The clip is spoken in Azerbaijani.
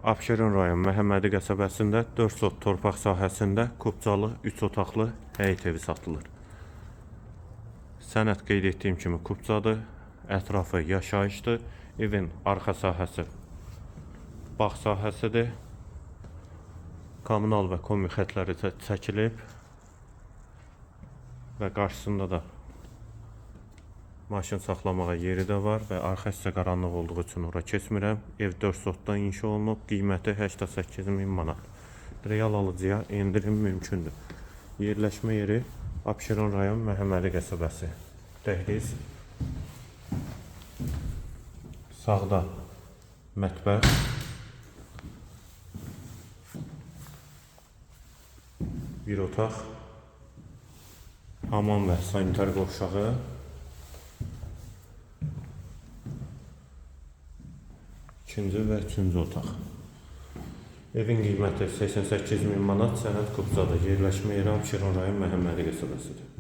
Abşeron rayon Məhəmmədi qəsəbəsində 4 sot torpaq sahəsində kubcalı 3 otaqlı həyət evi satılır. Sənəd qeyd etdiyim kimi kubcadır, ətrafı yaşayışdır, evin arxa sahəsi bağ sahəsidir, kommunal və kombi xətləri çəkilib və qarşısında da maşın saxlamağa yeri də var və arxa hissə qaranlıq olduğu üçün ora keçmirəm. Ev 4 sotdan inşa olunub, qiyməti 88.000 manat. Real alıcıya endirim mümkündür. Yerləşmə yeri Abşeron rayon Məhəmmədi qəsəbəsi. Dəhliz, sağda mətbəx, bir otaq, hamam və sanitar qovşağı, ikinci və üçüncü otaq. Evin qiyməti 88.000 manat, sənəd kubcadır. Yerləşmə yeri Abşeron rayon Məhəmmədi qəsəbəsidir.